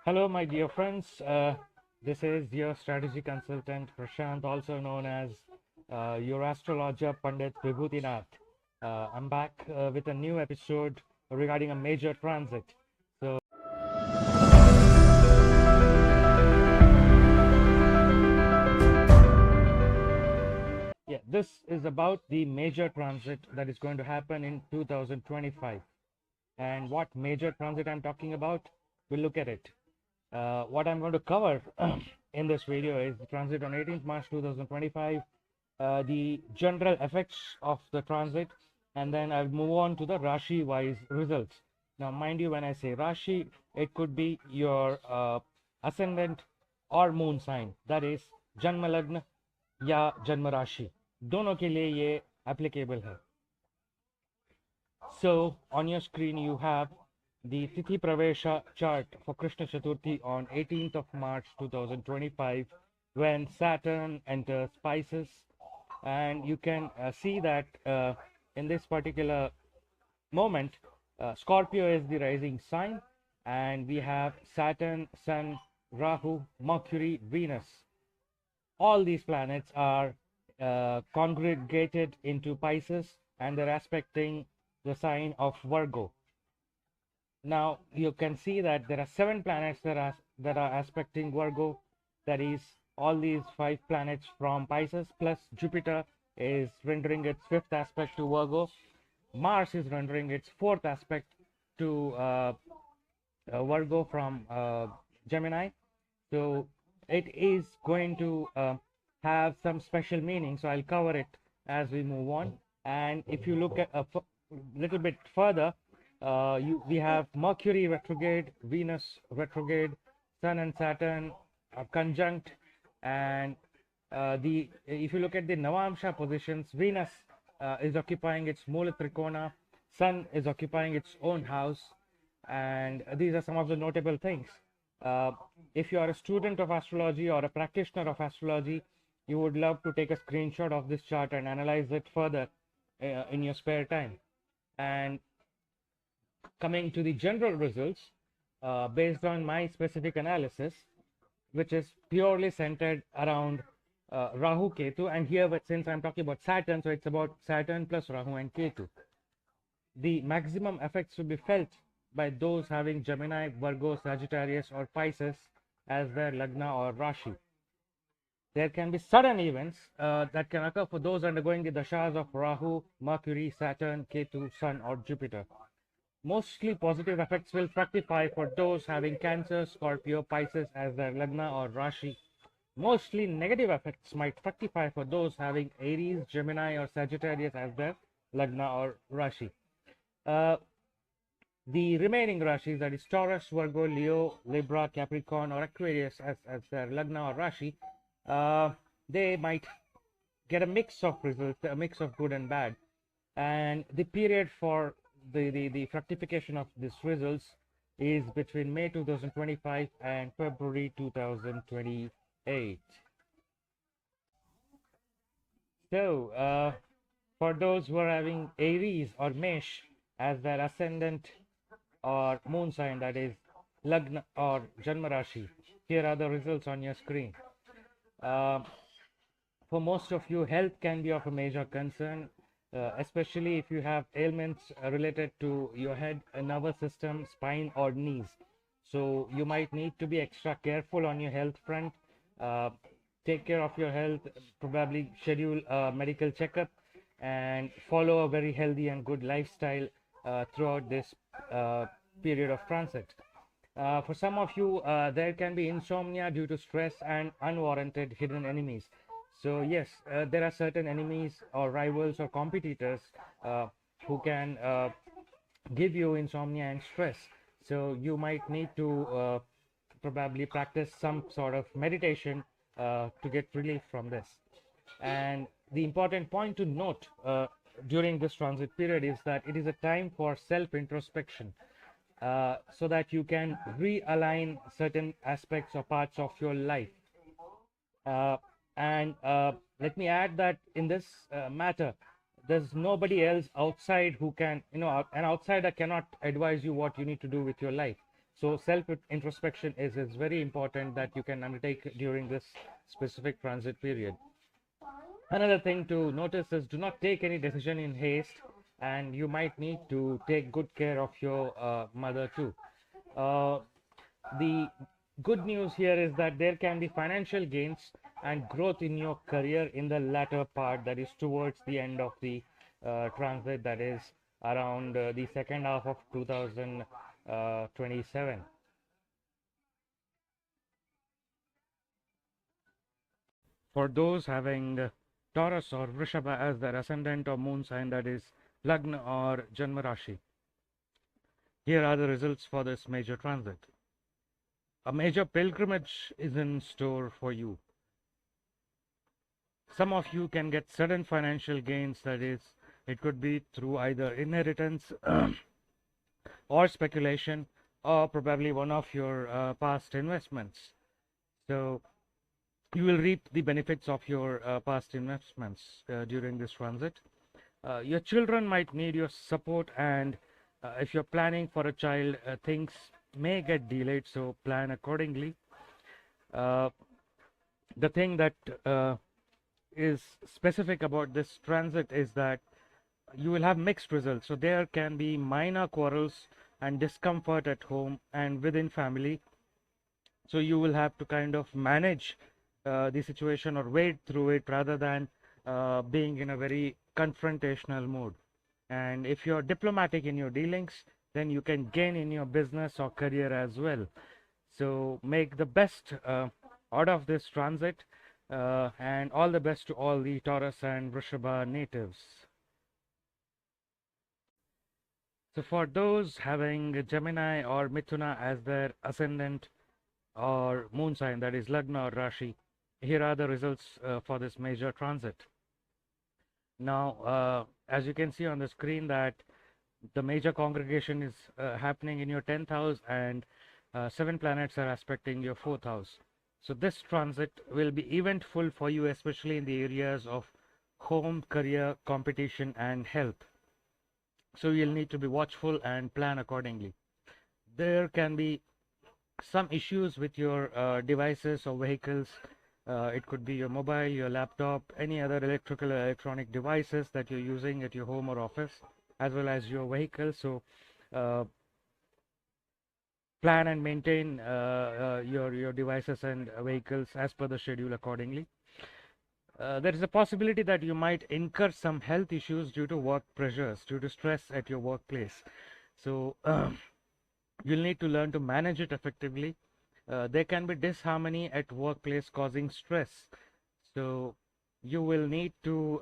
Hello, my dear friends. This is your strategy consultant, Prashant, also known as your astrologer, Pandit Vibhutinath. I'm back with a new episode regarding a major transit. So, yeah, this is about the major transit that is going to happen in 2025. And what major transit I'm talking about, we'll look at it. What I'm going to cover in this video is the transit on 18th March 2025, the general effects of the transit, and then I'll move on to the Rashi wise results. Now, mind you, when I say Rashi, it could be your ascendant or moon sign, that is Janma Lagna या जन्म राशि दोनों के लिए ये applicable है. So on your screen you have the Tithi Pravesha chart for Krishna Chaturthi on 18th of March 2025 when Saturn enters Pisces, and you can see that in this particular moment Scorpio is the rising sign, and we have Saturn, Sun, Rahu, Mercury, Venus. All these planets are congregated into Pisces, and they're aspecting the sign of Virgo. Now you can see that there are 7 planets that are aspecting Virgo. That is, all these 5 planets from Pisces plus Jupiter is rendering its 5th aspect to Virgo. Mars is rendering its 4th aspect to Virgo from Gemini. So it is going to have some special meaning, so I'll cover it as we move on. And if you look at a little bit further, we have Mercury retrograde, Venus retrograde, Sun and Saturn are conjunct, and if you look at the Navamsha positions, Venus is occupying its Mula Trikona, Sun is occupying its own house, and these are some of the notable things. If you are a student of astrology or a practitioner of astrology, you would love to take a screenshot of this chart and analyze it further in your spare time. And coming to the general results, based on my specific analysis, which is purely centered around Rahu Ketu, and here since I'm talking about Saturn, so it's about Saturn plus Rahu and Ketu. The maximum effects will be felt by those having Gemini, Virgo, Sagittarius or Pisces as their Lagna or Rashi. There can be sudden events that can occur for those undergoing the dashas of Rahu, Mercury, Saturn, Ketu, Sun or Jupiter. Mostly positive effects will fructify for those having Cancer, Scorpio, Pisces as their Lagna or Rashi. Mostly negative effects might fructify for those having Aries, Gemini or Sagittarius as their Lagna or Rashi. The remaining Rashis, that is Taurus, Virgo, Leo, Libra, Capricorn or Aquarius as their Lagna or Rashi, they might get a mix of results, a mix of good and bad. And the period for the fructification of these results is between May 2025 and February 2028. So for those who are having Aries or Mesh as their ascendant or moon sign, that is Lagna or Janma Rashi, here are the results on your screen. For most of you, health can be of a major concern, especially if you have ailments related to your head, nervous system, spine or knees. So you might need to be extra careful on your health front. Take care of your health, probably schedule a medical checkup and follow a very healthy and good lifestyle throughout this period of transit. For some of you, there can be insomnia due to stress and unwarranted hidden enemies. So yes, there are certain enemies or rivals or competitors who can give you insomnia and stress. So you might need to probably practice some sort of meditation to get relief from this. And the important point to note during this transit period is that it is a time for self-introspection, so that you can realign certain aspects or parts of your life. And let me add that in this matter, there's nobody else outside who can, an outsider cannot advise you what you need to do with your life. So self introspection is very important that you can undertake during this specific transit period. Another thing to notice is do not take any decision in haste, and you might need to take good care of your mother too. Uh, the good news here is that there can be financial gains and growth in your career in the latter part, that is towards the end of the transit, that is around the second half of 2027. For those having Taurus or Vrishabha as their ascendant or moon sign, that is Lagna or Janma Rashi, here are the results for this major transit. A major pilgrimage is in store for you. Some of you can get sudden financial gains, that is, it could be through either inheritance or speculation, or probably one of your past investments. So you will reap the benefits of your past investments during this transit. Your children might need your support, and if you're planning for a child, things may get delayed, so plan accordingly. The thing that is specific about this transit is that you will have mixed results. So there can be minor quarrels and discomfort at home and within family. So you will have to kind of manage the situation or wade through it rather than being in a very confrontational mode. And if you're diplomatic in your dealings, then you can gain in your business or career as well. So make the best out of this transit, and all the best to all the Taurus and Vrishabha natives. So for those having Gemini or Mithuna as their ascendant or moon sign, that is Lagna or Rashi, here are the results for this major transit. Now, as you can see on the screen, that the major congregation is happening in your 10th house, and 7 planets are aspecting your 4th house. So this transit will be eventful for you, especially in the areas of home, career, competition, and health. So you'll need to be watchful and plan accordingly. There can be some issues with your devices or vehicles. It could be your mobile, your laptop, any other electrical or electronic devices that you're using at your home or office, as well as your vehicle. So plan and maintain your devices and vehicles as per the schedule accordingly. There is a possibility that you might incur some health issues due to work pressures, due to stress at your workplace. So you'll need to learn to manage it effectively. There can be disharmony at workplace causing stress. So you will need to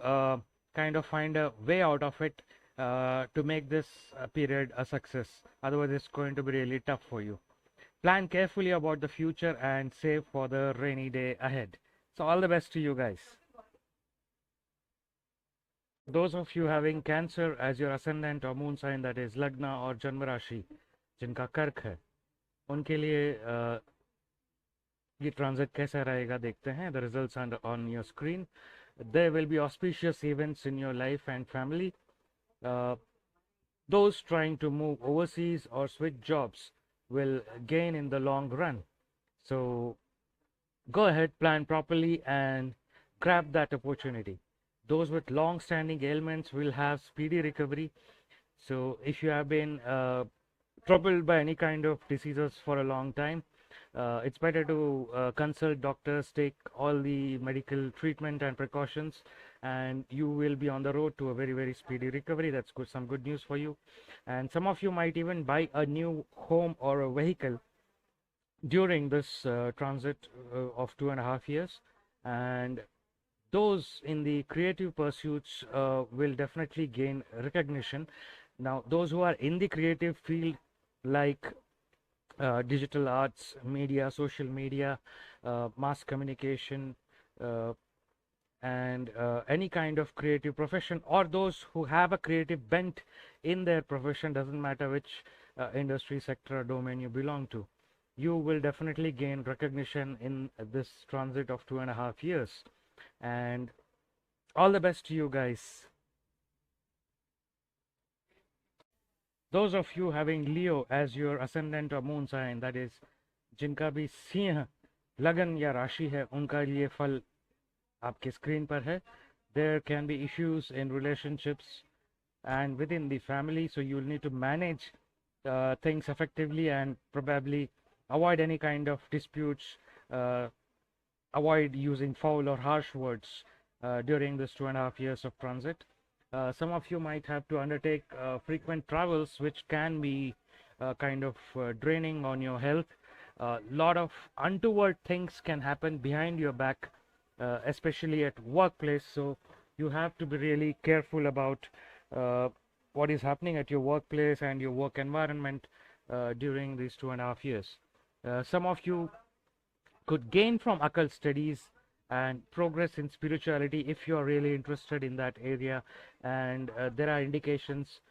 kind of find a way out of it to make this period a success. Otherwise, it's going to be really tough for you. Plan carefully about the future and save for the rainy day ahead. So all the best to you guys. Those of you having Cancer as your ascendant or moon sign, that is Lagna or Janma Rashi, जिनका कर्क है, उनके लिए ये transit कैसा रहेगा देखते हैं. The results are on your screen. There will be auspicious events in your life and family. Those trying to move overseas or switch jobs will gain in the long run. So go ahead, plan properly and grab that opportunity. Those with long-standing ailments will have speedy recovery. So if you have been troubled by any kind of diseases for a long time, it's better to consult doctors, take all the medical treatment and precautions, and you will be on the road to a very, very speedy recovery. That's good, some good news for you. And some of you might even buy a new home or a vehicle during this transit of 2.5 years. And those in the creative pursuits will definitely gain recognition. Now, those who are in the creative field, like digital arts, media, social media, mass communication, and any kind of creative profession, or those who have a creative bent in their profession, doesn't matter which industry, sector, or domain you belong to, you will definitely gain recognition in this transit of 2.5 years. And all the best to you guys. Those of you having Leo as your ascendant or moon sign, that is जिनका भी सिंह लगन या राशि है, उनका लिए फल आपके स्क्रीन पर है. There can be issues in relationships and within the family, so you'll need to manage things effectively and probably avoid any kind of disputes, avoid using foul or harsh words during this 2.5 years of transit. Some of you might have to undertake frequent travels, which can be kind of draining on your health. A lot of untoward things can happen behind your back, especially at workplace, so you have to be really careful about what is happening at your workplace and your work environment during these 2.5 years. Some of you could gain from occult studies and progress in spirituality if you are really interested in that area, and there are indications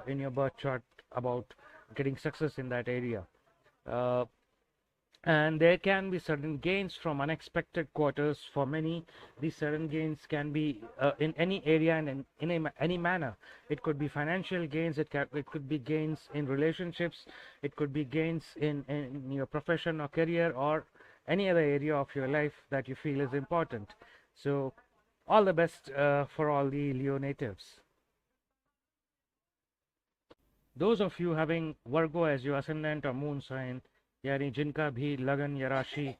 in your birth chart about getting success in that area. And there can be certain gains from unexpected quarters. For many, these sudden gains can be in any area and in any manner. It could be financial gains, it could be gains in relationships, it could be gains in your profession or career, or any other area of your life that you feel is important. So all the best for all the Leo natives. Those of you having Virgo as your ascendant or moon sign, यानी जिनका भी लगन या राशि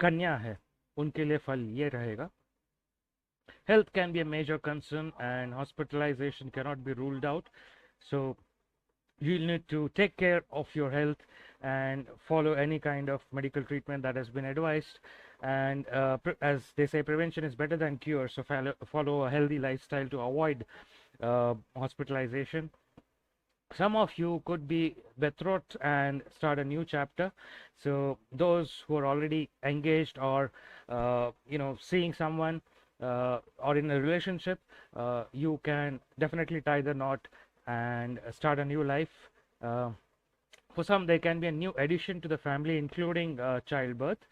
कन्या है, उनके लिए फल ये रहेगा. Health can be a major concern and hospitalization cannot be ruled out, so you'll need to take care of your health and follow any kind of medical treatment that has been advised. And as they say, prevention is better than cure, so follow a healthy lifestyle to avoid hospitalization. Some of you could be betrothed and start a new chapter, so those who are already engaged or seeing someone or in a relationship, you can definitely tie the knot and start a new life. For some, there can be a new addition to the family, including childbirth.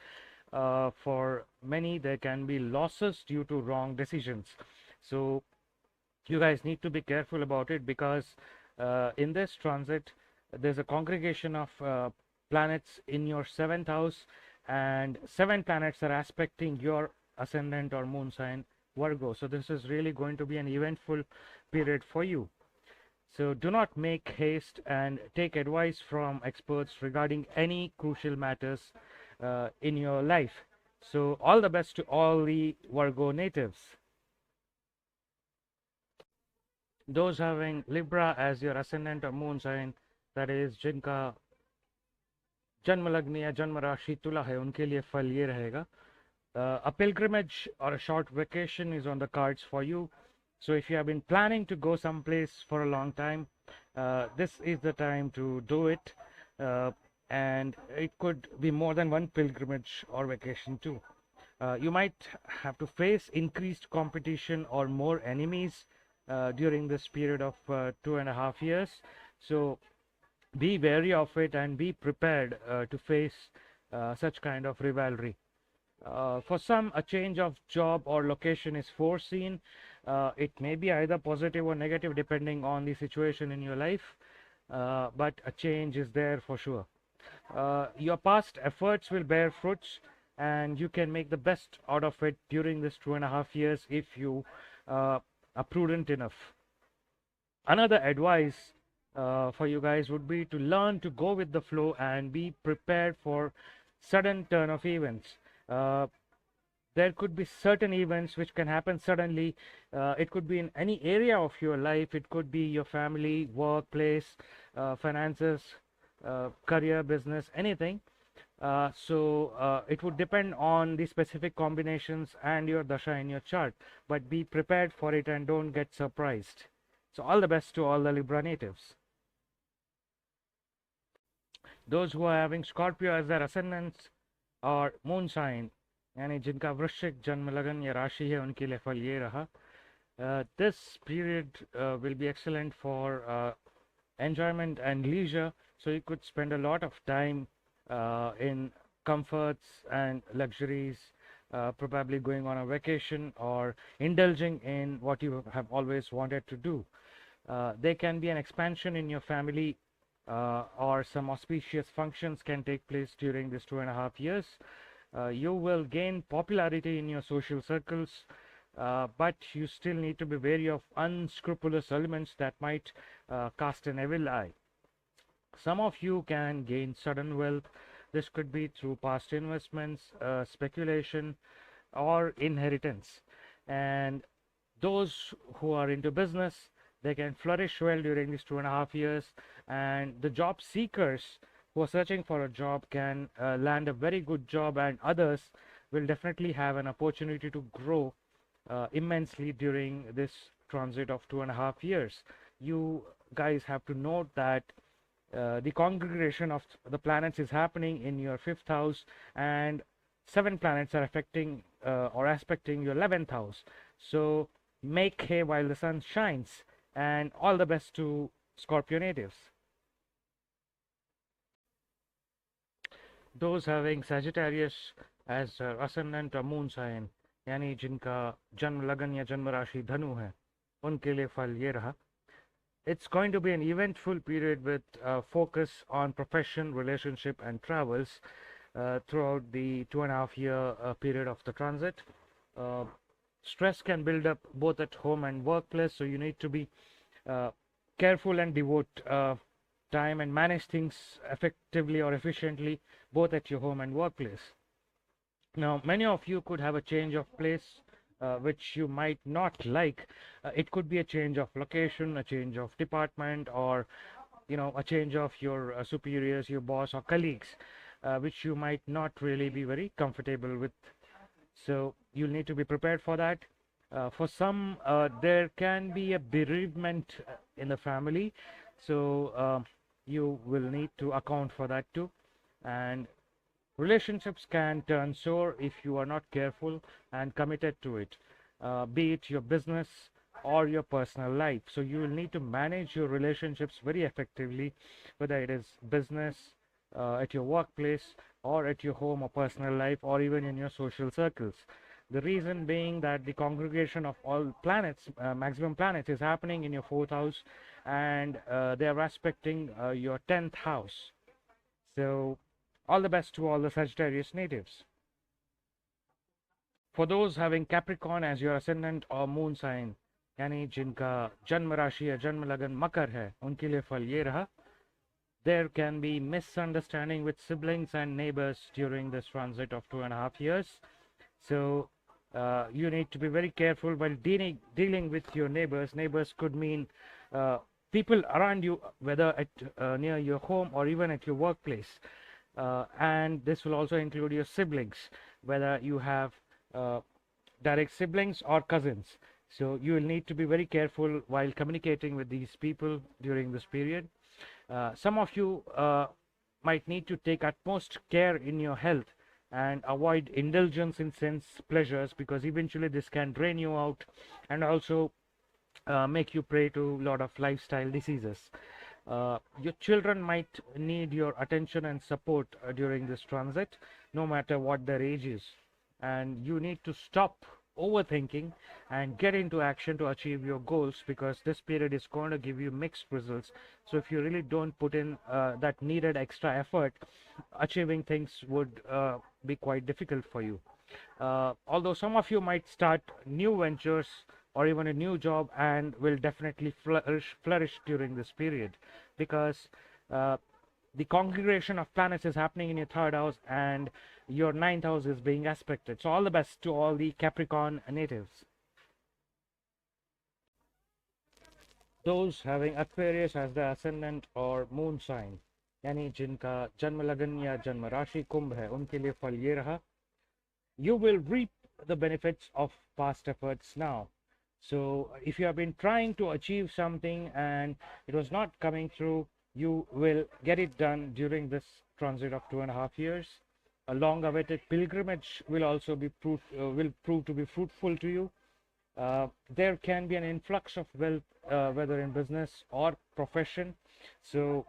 For many, there can be losses due to wrong decisions, so you guys need to be careful about it, because in this transit there's a congregation of planets in your 7th house, and 7 planets are aspecting your ascendant or moon sign Virgo. So this is really going to be an eventful period for you. So do not make haste and take advice from experts regarding any crucial matters in your life. So all the best to all the Virgo natives. Those having Libra as your ascendant or moon sign, that is जिनका जन्म लग्न या जन्म राशि तुला है, उनके लिए फल ये रहेगा. A pilgrimage or a short vacation is on the cards for you. So if you have been planning to go someplace for a long time, this is the time to do it. And it could be more than one pilgrimage or vacation too. You might have to face increased competition or more enemies during this period of 2.5 years. So be wary of it and be prepared to face such kind of rivalry. For some, a change of job or location is foreseen. It may be either positive or negative depending on the situation in your life, but a change is there for sure. Your past efforts will bear fruits, and you can make the best out of it during this 2.5 years if you are prudent enough. Another advice for you guys would be to learn to go with the flow and be prepared for sudden turn of events. There could be certain events which can happen suddenly. It could be in any area of your life. It could be your family, workplace, finances, career, business, anything. So it would depend on the specific combinations and your dasha in your chart, but be prepared for it and don't get surprised. So all the best to all the Libra natives. Those who are having Scorpio as their ascendant और moon sign, यानी जिनका वृश्चिक जन्म लगन या राशि है, उनके लिए फल ये रहा. This period will be excellent for enjoyment and leisure, so you could spend a lot of time in comforts and luxuries, probably going on a vacation or indulging in what you have always wanted to do. There can be an expansion in your family, or some auspicious functions can take place during this 2.5 years. You will gain popularity in your social circles, but you still need to be wary of unscrupulous elements that might cast an evil eye. Some of you can gain sudden wealth. This could be through past investments, speculation, or inheritance. And those who are into business, they can flourish well during these 2.5 years. And the job seekers who are searching for a job can land a very good job, and others will definitely have an opportunity to grow immensely during this transit of 2.5 years. You guys have to note that the congregation of the planets is happening in your fifth house, and 7 planets are affecting or aspecting your 11th house. So make hay while the sun shines, and all the best to Scorpio natives. Those having Sagittarius as ascendant or moon sign, यानी जिनका जन्म लगन या जन्म राशि धनु है, उनके लिए फल ये रहा. It's going to be an eventful period with focus on profession, relationship, and travels throughout the 2.5 year period of the transit. Stress can build up both at home and workplace, so you need to be careful and devote time and manage things effectively or efficiently both at your home and workplace. Now, many of you could have a change of place which you might not like. It could be a change of location, a change of department, or a change of your superiors, your boss or colleagues, which you might not really be very comfortable with. So you'll need to be prepared for that. For some, there can be a bereavement in the family, so you will need to account for that too. And relationships can turn sour if you are not careful and committed to it, be it your business or your personal life. So you will need to manage your relationships very effectively, whether it is business, at your workplace, or at your home or personal life, or even in your social circles. The reason being that the congregation of all planets, maximum planets, is happening in your 4th house, and they are aspecting your 10th house. So all the best to all the Sagittarius natives. For those having Capricorn as your ascendant or moon sign, यानी जिनका जन्म राशि या जन्म लगन मकर है, उनके लिए फल ये रहा. There can be misunderstanding with siblings and neighbors during this transit of 2.5 years. So you need to be very careful while dealing with your neighbors. Neighbors could mean people around you, whether at near your home or even at your workplace. And this will also include your siblings, whether you have direct siblings or cousins. So you will need to be very careful while communicating with these people during this period. Some of you might need to take utmost care in your health and avoid indulgence in sense pleasures, because eventually this can drain you out and also make you prey to a lot of lifestyle diseases. Your children might need your attention and support during this transit, no matter what their age is. And you need to stop overthinking and get into action to achieve your goals, because this period is going to give you mixed results. So if you really don't put in that needed extra effort, achieving things would be quite difficult for you. Although some of you might start new ventures or even a new job, and will definitely flourish during this period, because the congregation of planets is happening in your 3rd house, and your 9th house is being aspected. So all the best to all the Capricorn natives. Those having Aquarius as the ascendant or moon sign, यानी जिनका जन्म लगन या जन्म राशि कुंभ है, उनके लिए फल ये रहा. You will reap the benefits of past efforts now. So if you have been trying to achieve something and it was not coming through, you will get it done during this transit of 2.5 years. A long-awaited pilgrimage will also be will prove to be fruitful to you. There can be an influx of wealth, whether in business or profession. So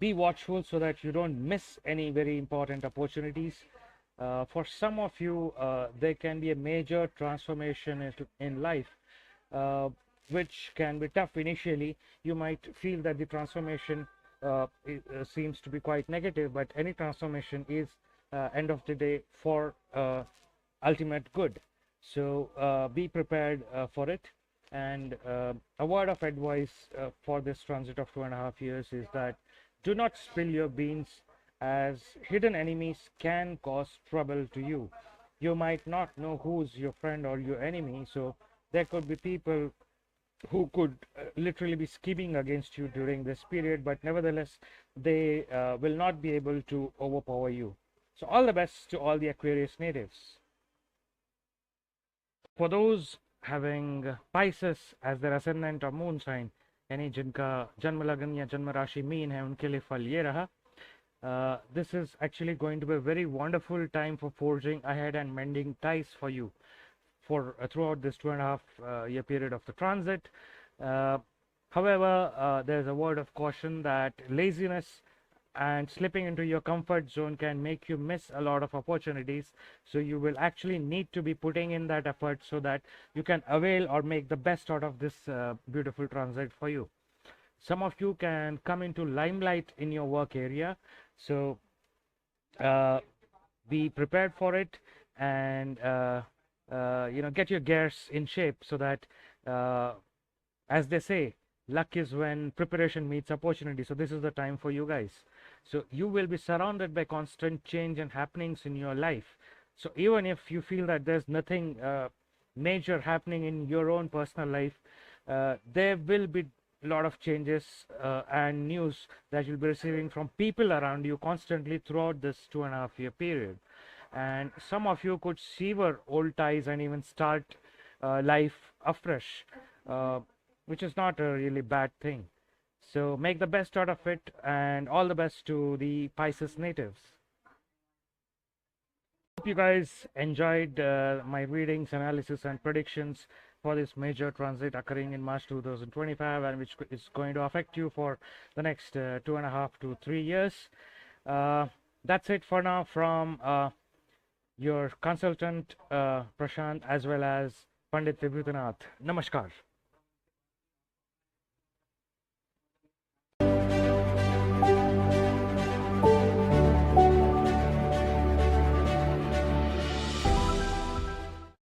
be watchful so that you don't miss any very important opportunities. For some of you, there can be a major transformation in life. which can be tough initially. You might feel that the transformation seems to be quite negative, but any transformation is end of the day for ultimate good. So be prepared for it. And a word of advice for this transit of 2.5 years is that do not spill your beans, as hidden enemies can cause trouble to you. You might not know who's your friend or your enemy, so there could be people who could literally be scheming against you during this period, but nevertheless they will not be able to overpower you. So all the best to all the Aquarius natives. For those having Pisces as their ascendant or moon sign, यानी जिनका जन्म लग्न या जन्म राशि mean है, उनके लिए फल ये रहा. This is actually going to be a very wonderful time for forging ahead and mending ties for you for throughout this 2.5 year period of the transit. However, there's a word of caution that laziness and slipping into your comfort zone can make you miss a lot of opportunities. So you will actually need to be putting in that effort so that you can avail or make the best out of this beautiful transit for you. Some of you can come into limelight in your work area, so be prepared for it, and get your gears in shape so that as they say, luck is when preparation meets opportunity. So this is the time for you guys. So you will be surrounded by constant change and happenings in your life. So even if you feel that there's nothing major happening in your own personal life, there will be a lot of changes and news that you'll be receiving from people around you constantly throughout this 2.5 year period. And some of you could sever old ties and even start life afresh, which is not a really bad thing. So make the best out of it, and all the best to the Pisces natives. Hope you guys enjoyed my readings, analysis and predictions for this major transit occurring in March 2025, and which is going to affect you for the next 2.5 to 3 years. That's it for now from your consultant Prashant, as well as Pandit Vibhuti Nath. Namaskar.